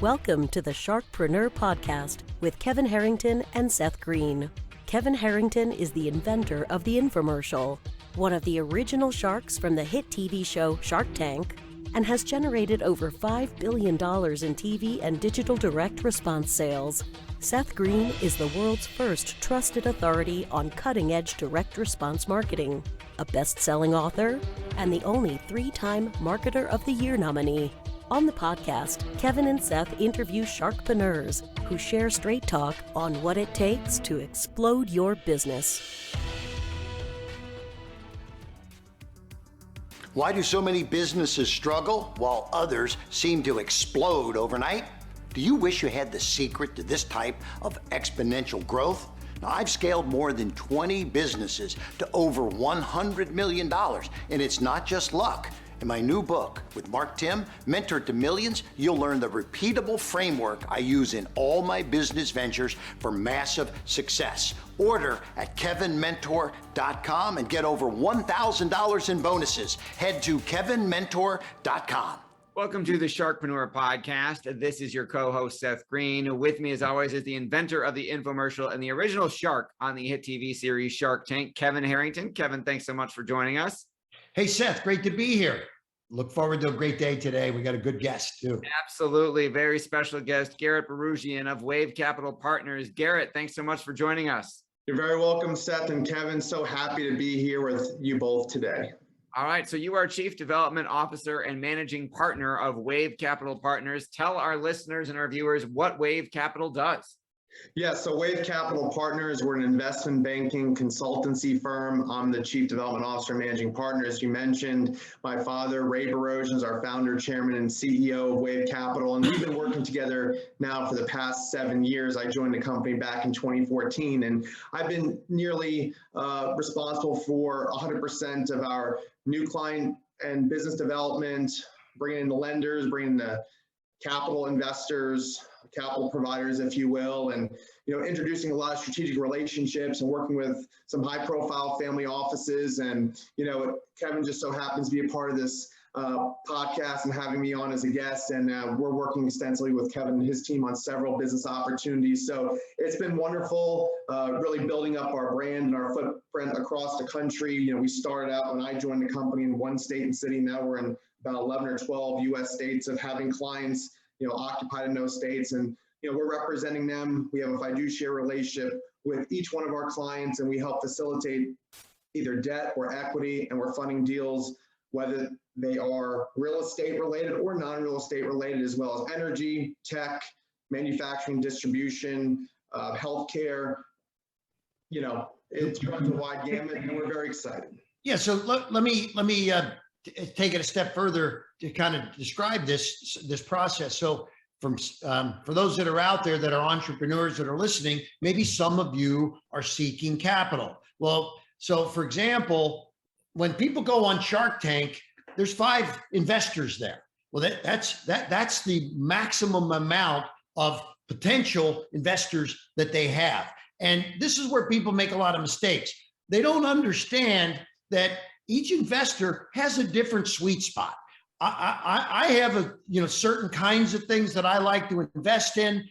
Welcome to the Sharkpreneur podcast with Kevin Harrington and Seth Greene. Kevin Harrington is the inventor of the infomercial, one of the original sharks from the hit TV show Shark Tank, and has generated over $5 billion in TV and digital direct response sales. Seth Greene is the world's first trusted authority on cutting-edge direct response marketing, a best-selling author, and the only 3-time Marketer of the Year nominee. On the podcast, Kevin and Seth interview Sharkpreneurs who share straight talk on what it takes to explode your business. Why do so many businesses struggle while others seem to explode overnight? Do you wish you had the secret to this type of exponential growth? Now, I've scaled more than 20 businesses to over $100 million, and it's not just luck. In my new book with Mark Tim, Mentor to Millions, you'll learn the repeatable framework I use in all my business ventures for massive success. Order at kevinmentor.com and get over $1,000 in bonuses. Head to kevinmentor.com. Welcome to the Sharkpreneur podcast. This is your co-host, Seth Greene. With me, as always, is the inventor of the infomercial and the original shark on the hit TV series Shark Tank, Kevin Harrington. Kevin, thanks so much for joining us. Hey, Seth, great to be here. Look forward to a great day today. We got a good guest, too. Absolutely. Very special guest, Garrett Boorojian of WaveCapital Partners. Garrett, thanks so much for joining us. You're very welcome, Seth and Kevin. So happy to be here with you both today. All right. So you are Chief Development Officer and Managing Partner of WaveCapital Partners. Tell our listeners and our viewers what WaveCapital does. Yeah, so WaveCapital Partners, we're an investment banking consultancy firm. I'm the Chief Development Officer and Managing Partner. As you mentioned, my father, Ray Boorojian, is our founder, chairman, and CEO of WaveCapital, and we've been working together now for the past 7 years. I joined the company back in 2014, and I've been nearly responsible for 100% of our new client and business development, bringing in the lenders, bringing in the capital investors, capital providers, if you will, and introducing a lot of strategic relationships and working with some high-profile family offices. And Kevin just so happens to be a part of this podcast and having me on as a guest. And we're working extensively with Kevin and his team on several business opportunities. So it's been wonderful, really building up our brand and our footprint across the country. We started out when I joined the company in one state and city. Now we're in about 11 or 12 U.S. states of having clients occupied in those states, and we're representing them. We have a fiduciary relationship with each one of our clients, and we help facilitate either debt or equity, and we're funding deals, whether they are real estate related or non-real estate related, as well as energy, tech, manufacturing, distribution, healthcare. It's runs a wide gamut, and we're very excited. Yeah, so let me take it a step further to kind of describe this process. So for those that are out there that are entrepreneurs that are listening, maybe some of you are seeking capital. Well, so for example, when people go on Shark Tank, there's 5 investors there. Well, that's the maximum amount of potential investors that they have. And this is where people make a lot of mistakes. They don't understand that each investor has a different sweet spot. I have certain kinds of things that I like to invest in,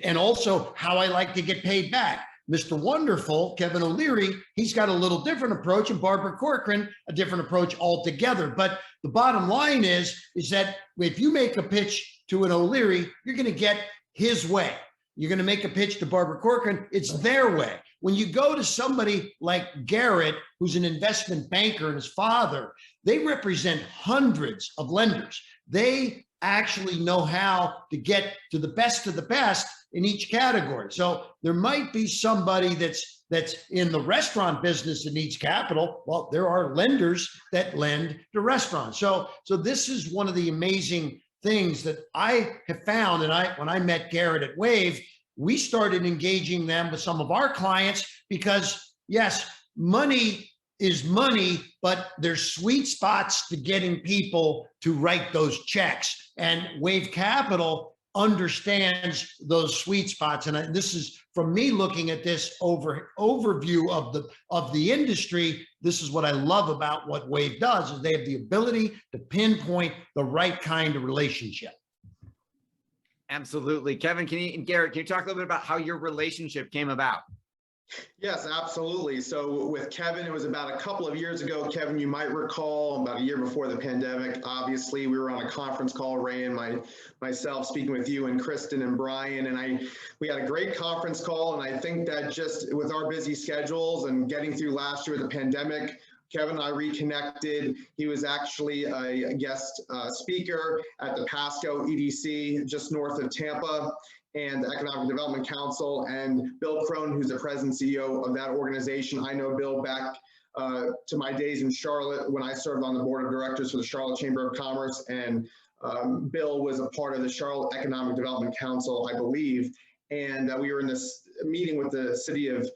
and also how I like to get paid back. Mr. Wonderful, Kevin O'Leary, he's got a little different approach, and Barbara Corcoran, a different approach altogether. But the bottom line is that if you make a pitch to an O'Leary, you're going to get his way. You're going to make a pitch to Barbara Corcoran, it's their way. When you go to somebody like Garrett, who's an investment banker, and his father, they represent hundreds of lenders. They actually know how to get to the best of the best in each category. So there might be somebody that's in the restaurant business that needs capital. Well, there are lenders that lend to restaurants. So this is one of the amazing things that I have found. And when I met Garrett at Wave, we started engaging them with some of our clients because, yes, money is money, but there's sweet spots to getting people to write those checks. And WaveCapital understands those sweet spots. And this is from me looking at this overview of the industry. This is what I love about what Wave does, is they have the ability to pinpoint the right kind of relationship. Absolutely. Kevin, and Garrett, can you talk a little bit about how your relationship came about? Yes, absolutely. So with Kevin, it was about a couple of years ago. Kevin, you might recall, about a year before the pandemic, obviously, we were on a conference call, Ray and myself speaking with you and Kristen and Brian, and we had a great conference call. And I think that just with our busy schedules and getting through last year with the pandemic, Kevin and I reconnected. He was actually a guest speaker at the Pasco EDC just north of Tampa, and the Economic Development Council, and Bill Crone, who's the president and CEO of that organization. I know Bill back to my days in Charlotte when I served on the board of directors for the Charlotte Chamber of Commerce, and Bill was a part of the Charlotte Economic Development Council, I believe, and we were in this meeting with the city of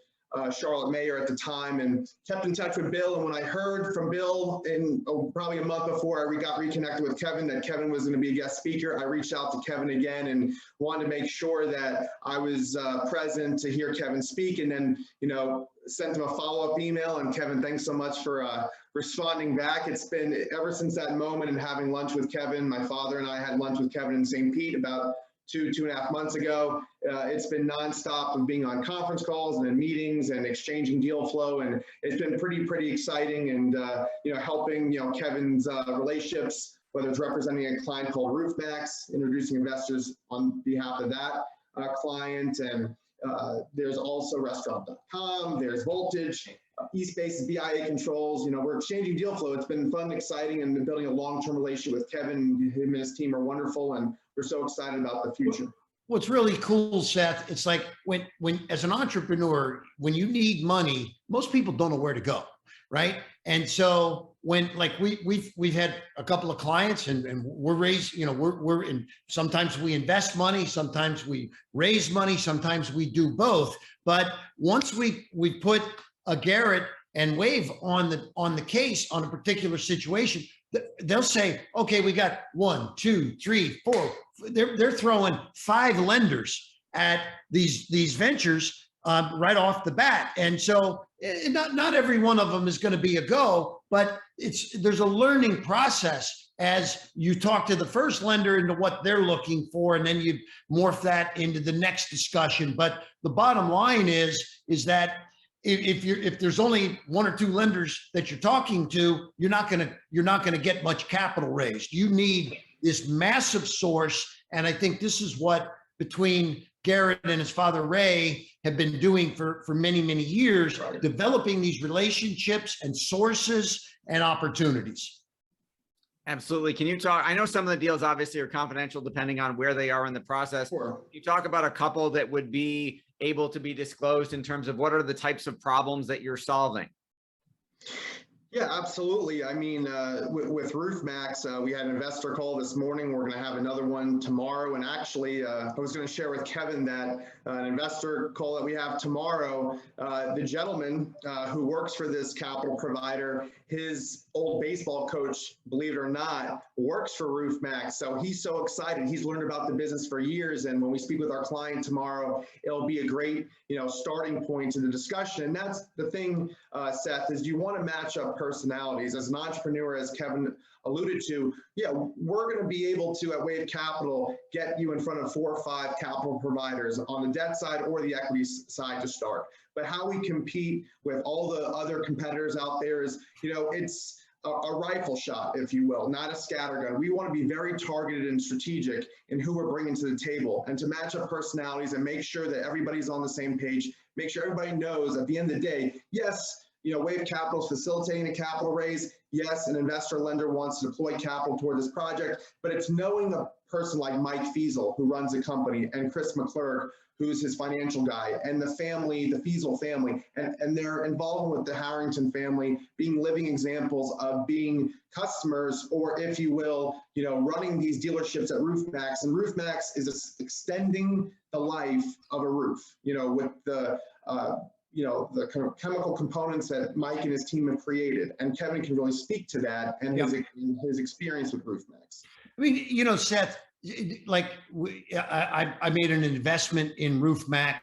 Charlotte mayor at the time, and kept in touch with Bill. And when I heard from Bill in probably a month before I got reconnected with Kevin, that Kevin was going to be a guest speaker, I reached out to Kevin again and wanted to make sure that I was present to hear Kevin speak, and then, sent him a follow-up email. And Kevin, thanks so much for responding back. It's been ever since that moment and having lunch with Kevin. My father and I had lunch with Kevin in St. Pete about two and a half months ago. It's been nonstop of being on conference calls and in meetings and exchanging deal flow, and it's been pretty exciting. And helping Kevin's relationships, whether it's representing a client called RoofMax, introducing investors on behalf of that client, and there's also Restaurant.com, there's Voltage, eSpace, BIA Controls. We're exchanging deal flow. It's been fun, exciting, and building a long-term relationship with Kevin. Him and his team are wonderful, and we're so excited about the future. What's really cool, Seth, it's like when as an entrepreneur, when you need money, most people don't know where to go, right? And so when we've had a couple of clients, and we're raised, we're in, sometimes we invest money, sometimes we raise money, sometimes we do both. But once we put a Garrett and Wave on the case on a particular situation, they'll say, okay, we got 1, 2, 3, 4. They're throwing 5 lenders at these ventures right off the bat. And so not every one of them is going to be a go, but there's a learning process as you talk to the first lender into what they're looking for, and then you morph that into the next discussion. But the bottom line is that if there's only 1 or 2 lenders that you're talking to, you're not gonna get much capital raised. You need this massive source, and I think this is what between Garrett and his father Ray have been doing for many years, right, developing these relationships and sources and opportunities. Absolutely. Can you talk? I know some of the deals obviously are confidential depending on where they are in the process. Sure. Can you talk about a couple that would be able to be disclosed in terms of what are the types of problems that you're solving? Yeah, absolutely. I mean, with RoofMax, we had an investor call this morning. We're going to have another one tomorrow. And actually, I was going to share with Kevin that an investor call that we have tomorrow, the gentleman who works for this capital provider, his old baseball coach, believe it or not, works for RoofMax. So he's so excited. He's learned about the business for years. And when we speak with our client tomorrow, it'll be a great, starting point to the discussion. And that's the thing, Seth, is you want to match up personalities. As an entrepreneur, as Kevin alluded to, we're going to be able to, at WaveCapital, get you in front of 4 or 5 capital providers on the debt side or the equity side to start. But how we compete with all the other competitors out there is, it's a rifle shot, if you will, not a scattergun. We want to be very targeted and strategic in who we're bringing to the table, and to match up personalities and make sure that everybody's on the same page, make sure everybody knows at the end of the day, yes, WaveCapital is facilitating a capital raise. Yes, an investor lender wants to deploy capital toward this project, but it's knowing a person like Mike Fiesel, who runs the company, and Chris McClurg, who's his financial guy, and the family, the Fiesel family, and their involvement with the Harrington family, being living examples of being customers, or if you will, running these dealerships at RoofMax. And RoofMax is extending the life of a roof, with the the kind of chemical components that Mike and his team have created. And Kevin can really speak to that and his experience with RoofMax. I mean, Seth, like I made an investment in RoofMax.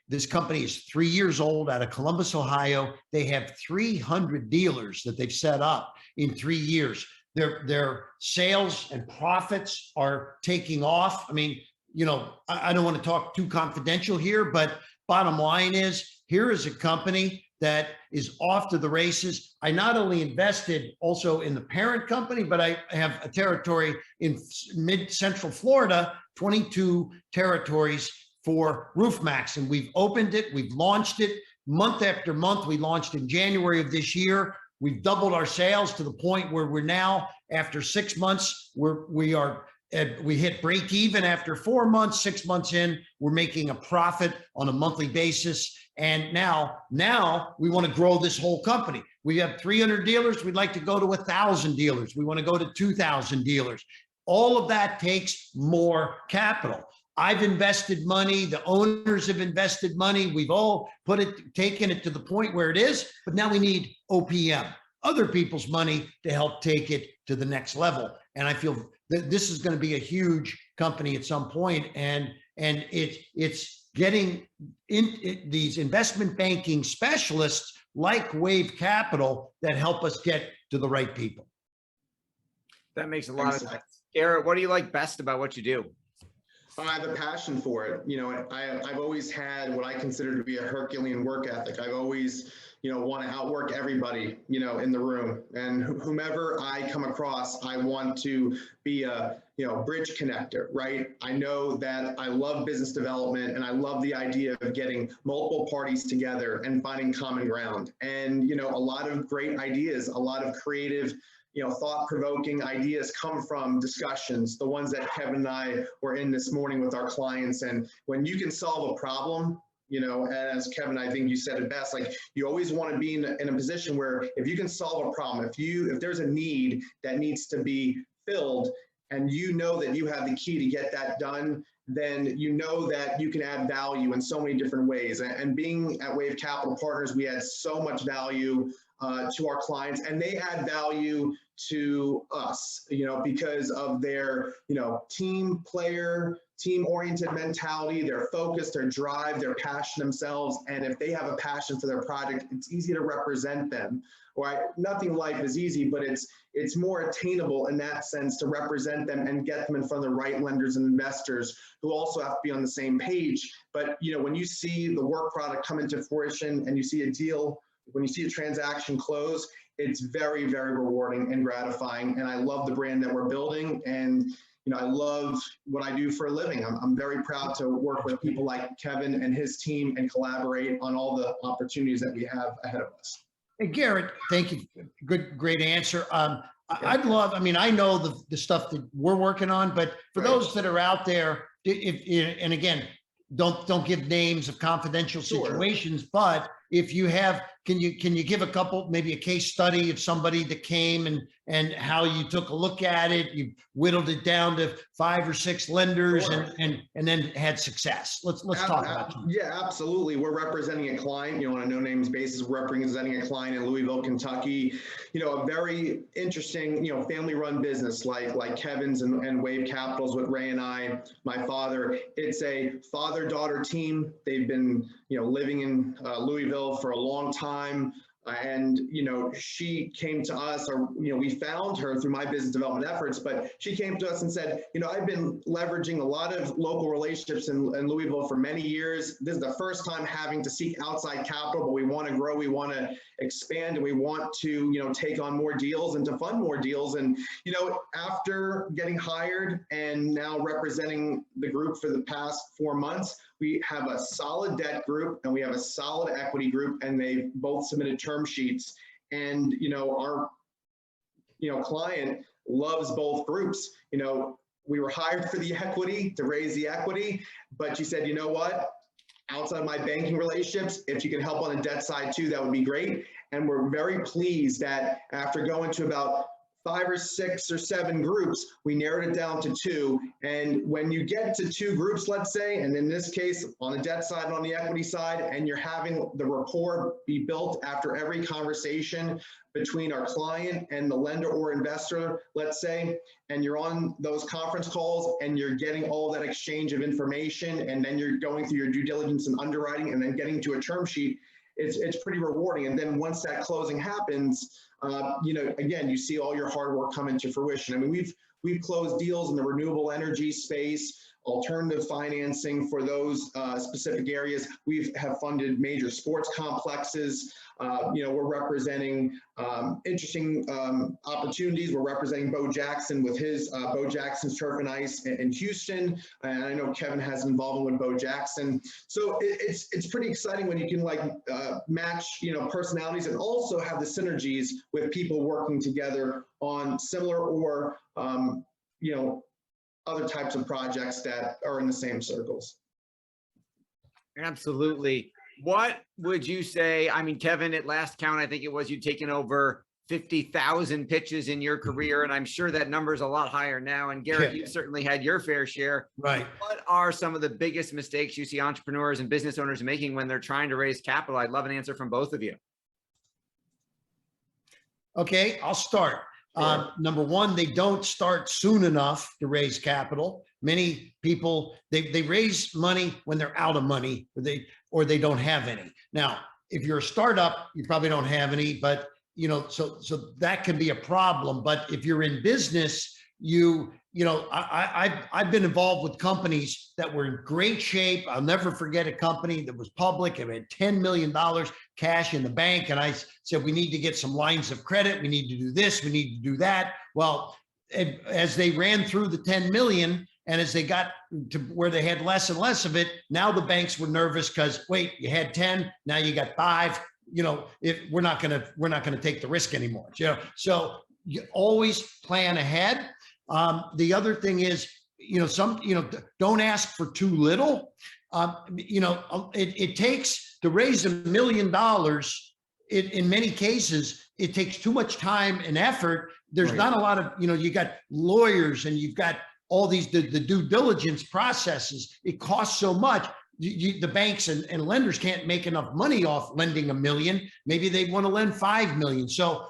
This company is 3 years old, out of Columbus, Ohio. They have 300 dealers that they've set up in 3 years. their sales and profits are taking off. I mean, I don't want to talk too confidential here, but bottom line is, here is a company that is off to the races. I not only invested also in the parent company, but I have a territory in mid-central Florida, 22 territories for RoofMax. And we've opened it, we've launched it month after month. We launched in January of this year. We've doubled our sales to the point where we're now, after 6 months, we hit break even after 4 months. 6 months in, we're making a profit on a monthly basis. And now we want to grow this whole company. We have 300 dealers. We'd like to go to 1,000 dealers. We want to go to 2,000 dealers. All of that takes more capital. I've invested money. The owners have invested money. We've all taken it to the point where it is, but now we need OPM, other people's money, to help take it to the next level. And I feel that this is going to be a huge company at some point, and it's getting these investment banking specialists like WaveCapital that help us get to the right people. That makes a lot of sense. Garrett, what do you like best about what you do? I have a passion for it. I've always had what I consider to be a Herculean work ethic. I've always, want to outwork everybody, in the room, and whomever I come across, I want to be a, bridge connector, right? I know that I love business development, and I love the idea of getting multiple parties together and finding common ground. And, a lot of great ideas, a lot of creative, thought-provoking ideas come from discussions, the ones that Kevin and I were in this morning with our clients. And when you can solve a problem, as Kevin, I think you said it best, like, you always want to be in a position where if you can solve a problem, if there's a need that needs to be filled, and that you have the key to get that done, then that you can add value in so many different ways. And being at WaveCapital Partners, we add so much value to our clients, and they add value to us, because of their, team-oriented mentality, their focus, their drive, their passion themselves. And if they have a passion for their project, it's easy to represent them. Right? Nothing in life is easy, but it's more attainable in that sense to represent them and get them in front of the right lenders and investors who also have to be on the same page. But, when you see the work product come into fruition and you see a deal, when you see a transaction close, it's very, very rewarding and gratifying. And I love the brand that we're building. And, I love what I do for a living. I'm very proud to work with people like Kevin and his team and collaborate on all the opportunities that we have ahead of us. Hey, Garrett, thank you. Great answer. I'd love, I know the stuff that we're working on, but for those that are out there, and again, don't give names of confidential situations, but if you have, can you give a couple, maybe a case study of somebody that came and how you took a look at it, you whittled it down to 5 or 6 lenders and then had success. Let's talk about that. Yeah, absolutely. We're representing a client, on a no names basis, representing a client in Louisville, Kentucky, a very interesting, family run business like Kevin's and WaveCapital's with Ray and I, my father. It's a father-daughter team. They've been, living in Louisville for a long time. And, she came to us, or, we found her through my business development efforts, but she came to us and said, I've been leveraging a lot of local relationships in Louisville for many years. This is the first time having to seek outside capital, but we want to grow, we want to expand, and we want to, take on more deals and to fund more deals. And, after getting hired and now representing the group for the past 4 months, we have a solid debt group and we have a solid equity group, and they both submitted term sheets. And, our, client loves both groups. We were hired for the equity, to raise the equity, but she said, what? Outside my banking relationships, if you can help on the debt side too, that would be great. And we're very pleased that after going to about 5 or 6 or 7 groups, we narrowed it down to 2. And when you get to 2 groups, let's say, and in this case, on the debt side and on the equity side, and you're having the rapport be built after every conversation between our client and the lender or investor, let's say, and you're on those conference calls and you're getting all that exchange of information, and then you're going through your due diligence and underwriting and then getting to a term sheet, it's pretty rewarding. And then once that closing happens, again, you see all your hard work come into fruition. I mean, we've closed deals in the renewable energy space, alternative financing for those specific areas. We have funded major sports complexes. We're representing interesting opportunities. We're representing Bo Jackson with his Bo Jackson's Turf and Ice in Houston. And I know Kevin has involvement with Bo Jackson. So it's pretty exciting when you can match, personalities and also have the synergies with people working together on similar or, other types of projects that are in the same circles. Absolutely. What would you say? I mean, Kevin, at last count, I think it was you'd taken over 50,000 pitches in your career, and I'm sure that number is a lot higher now. And Garrett, you certainly had your fair share. Right. What are some of the biggest mistakes you see entrepreneurs and business owners making when they're trying to raise capital? I'd love an answer from both of you. Okay, I'll start. Number one, they don't start soon enough to raise capital. Many people, they raise money when they're out of money, or they don't have any. Now, if you're a startup, you probably don't have any, but so that can be a problem. But if you're in business, I've been involved with companies that were in great shape. I'll never forget a company that was public. It had $10 million cash in the bank. And I said, we need to get some lines of credit. We need to do this. We need to do that. Well, as they ran through the 10 million, and as they got to where they had less and less of it, now the banks were nervous because, wait, you had 10, now you got 5. We're not gonna take the risk anymore. So you always plan ahead. The other thing is, don't ask for too little. It takes to raise $1 million. In many cases, it takes too much time and effort. There's not a lot of, you got lawyers and you've got all these, the due diligence processes. It costs so much. The banks and lenders can't make enough money off lending $1 million. Maybe they want to lend $5 million. So,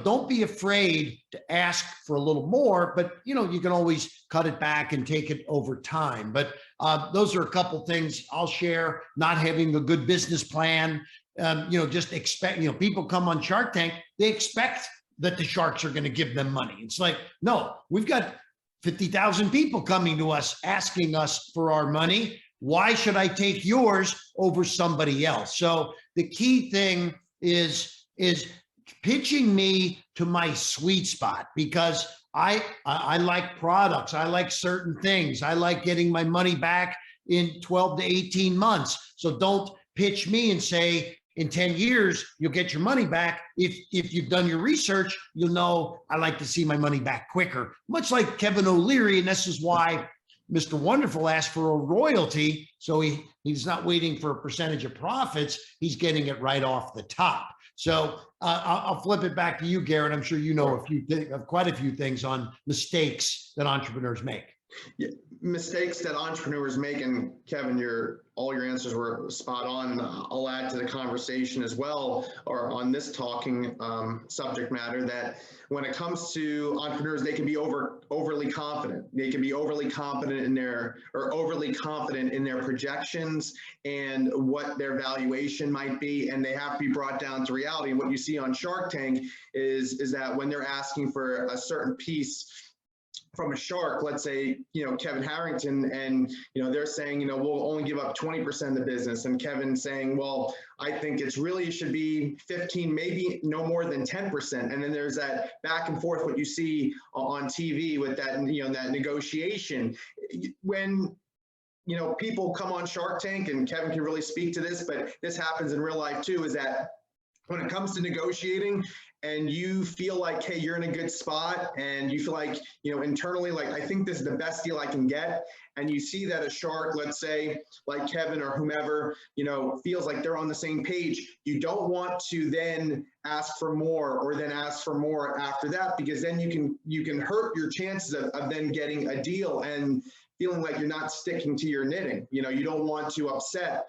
don't be afraid to ask for a little more, but you can always cut it back and take it over time. But those are a couple things I'll share. Not having a good business plan, just expect, people come on Shark Tank, they expect that the sharks are going to give them money. It's like, no, we've got 50,000 people coming to us asking us for our money. Why should I take yours over somebody else? So the key thing is pitching me to my sweet spot, because I like products. I like certain things. I like getting my money back in 12 to 18 months. So don't pitch me and say, in 10 years, you'll get your money back. If you've done your research, you'll know I like to see my money back quicker. Much like Kevin O'Leary, and this is why Mr. Wonderful asked for a royalty. So he's not waiting for a percentage of profits. He's getting it right off the top. So I'll flip it back to you, Garrett. I'm sure you know quite a few things on mistakes that entrepreneurs make. Yeah, mistakes that entrepreneurs make, and Kevin, all your answers were spot on. I'll add to the conversation as well, or on this talking subject matter, that when it comes to entrepreneurs, they can be overly confident. They can be overly confident in their projections and what their valuation might be, and they have to be brought down to reality. And what you see on Shark Tank is that when they're asking for a certain piece from a shark, let's say, Kevin Harrington, and, they're saying, we'll only give up 20% of the business. And Kevin saying, well, I think it should be 15, maybe no more than 10%. And then there's that back and forth, what you see on TV with that, that negotiation. When, people come on Shark Tank, and Kevin can really speak to this, but this happens in real life too, is that when it comes to negotiating, and you feel like, hey, you're in a good spot, and you feel like, internally, like, I think this is the best deal I can get. And you see that a shark, let's say, like Kevin or whomever, feels like they're on the same page. You don't want to then ask for more, or then ask for more after that, because then you can hurt your chances of then getting a deal and feeling like you're not sticking to your knitting. You don't want to upset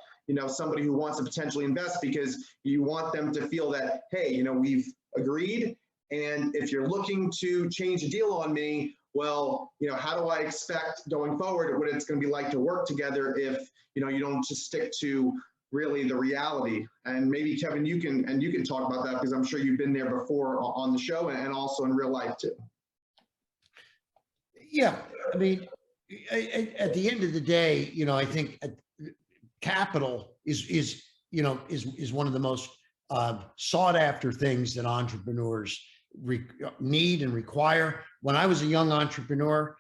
somebody who wants to potentially invest, because you want them to feel that, hey, we've agreed. And if you're looking to change a deal on me, well, how do I expect going forward what it's going to be like to work together if, you don't just stick to really the reality. And maybe Kevin, you can talk about that, because I'm sure you've been there before on the show and also in real life too. Yeah, I mean, at the end of the day, I think capital is one of the most sought after things that entrepreneurs need and require. When I was a young entrepreneur,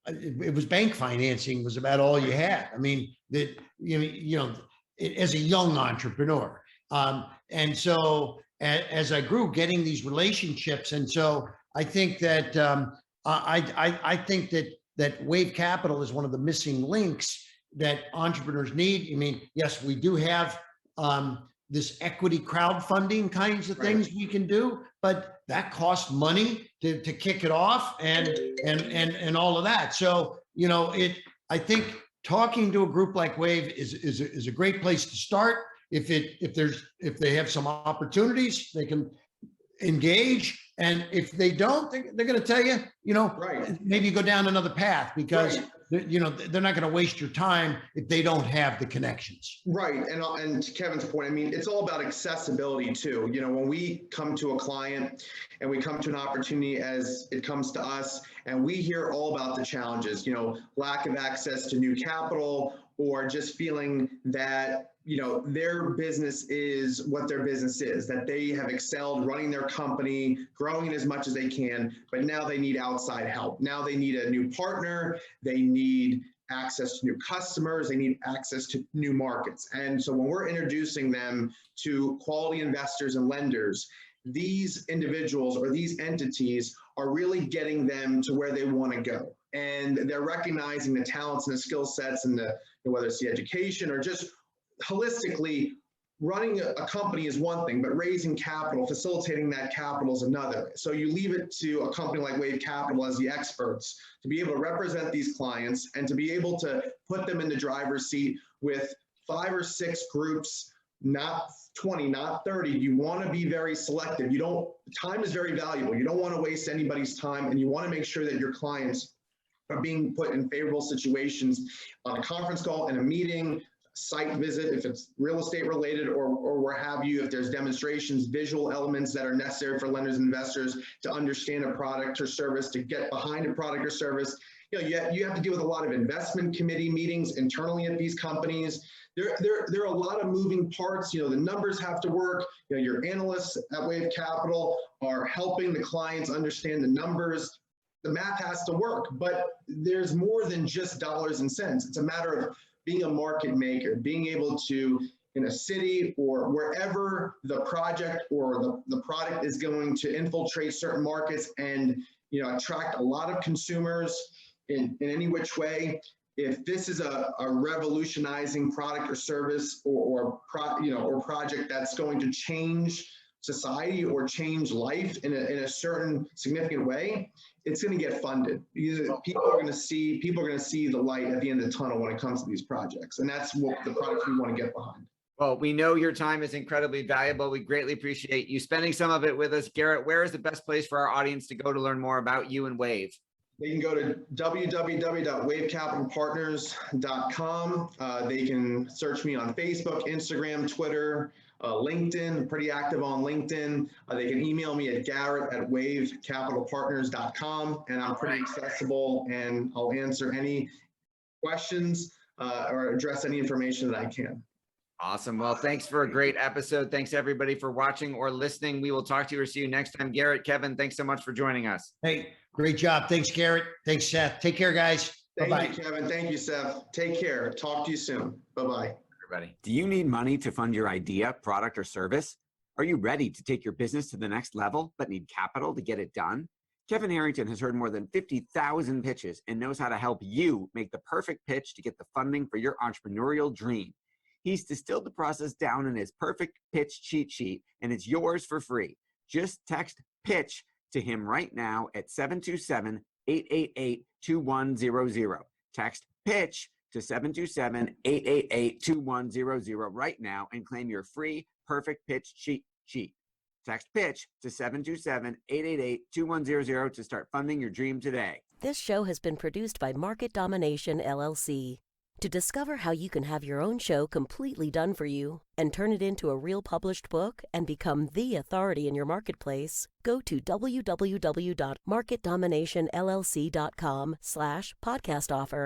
it was bank financing was about all you had. I mean, as a young entrepreneur, and so as I grew, getting these relationships, and so I think that I think that WaveCapital is one of the missing links that entrepreneurs need. I mean, yes, we do have this equity crowdfunding kinds of things we can do, but that costs money to kick it off and all of that. So, I think talking to a group like Wave is a great place to start. If they have some opportunities, they can engage. And if they don't, they're going to tell you, maybe go down another path, because they're not going to waste your time if they don't have the connections. Right. And to Kevin's point, I mean, it's all about accessibility too. When we come to a client and we come to an opportunity as it comes to us, and we hear all about the challenges, lack of access to new capital, or just feeling that, their business is what their business is, that they have excelled running their company, growing it as much as they can, but now they need outside help. Now they need a new partner. They need access to new customers. They need access to new markets. And so when we're introducing them to quality investors and lenders, these individuals or these entities are really getting them to where they want to go. And they're recognizing the talents and the skill sets and whether it's the education or just holistically, running a company is one thing, but raising capital, facilitating that capital is another. So you leave it to a company like WaveCapital as the experts to be able to represent these clients and to be able to put them in the driver's seat with 5 or 6 groups, not 20, not 30. You want to be very selective. Time is very valuable. You don't want to waste anybody's time, and you want to make sure that your clients are being put in favorable situations on a conference call and a meeting, site visit, if it's real estate related or where have you, if there's demonstrations, visual elements that are necessary for lenders and investors to understand a product or service, to get behind a product or service. You have to deal with a lot of investment committee meetings internally at these companies. There are a lot of moving parts. The numbers have to work. Your analysts at WaveCapital are helping the clients understand the numbers. The math has to work, but there's more than just dollars and cents. It's a matter of being a market maker, being able to, in a city or wherever the project or the product is going to infiltrate certain markets and attract a lot of consumers in any which way. If this is a revolutionizing product or service or project that's going to change society or change life in a certain significant way, it's going to get funded. People are going to see the light at the end of the tunnel when it comes to these projects, and that's what the products we want to get behind. Well, we know your time is incredibly valuable. We greatly appreciate you spending some of it with us. Garrett, where is the best place for our audience to go to learn more about you and Wave? They can go to www.wavecapitalpartners.com. They can search me on Facebook, Instagram, Twitter, LinkedIn, pretty active on LinkedIn. They can email me at garrett@wavecapitalpartners.com, and I'm pretty accessible, and I'll answer any questions or address any information that I can. Awesome. Well, thanks for a great episode. Thanks everybody for watching or listening. We will talk to you or see you next time. Garrett, Kevin, thanks so much for joining us. Hey, great job. Thanks, Garrett. Thanks, Seth. Take care, guys. Thank you, Kevin. Thank you, Seth. Take care. Talk to you soon. Bye-bye. Everybody. Do you need money to fund your idea, product, or service? Are you ready to take your business to the next level, but need capital to get it done? Kevin Harrington has heard more than 50,000 pitches and knows how to help you make the perfect pitch to get the funding for your entrepreneurial dream. He's distilled the process down in his perfect pitch cheat sheet, and it's yours for free. Just text PITCH to him right now at 727-888-2100. Text PITCH to 727-888-2100 right now and claim your free perfect pitch cheat sheet. Text PITCH to 727-888-2100 to start funding your dream today. This show has been produced by Market Domination, LLC. To discover how you can have your own show completely done for you and turn it into a real published book and become the authority in your marketplace, go to www.marketdominationllc.com/podcast offer.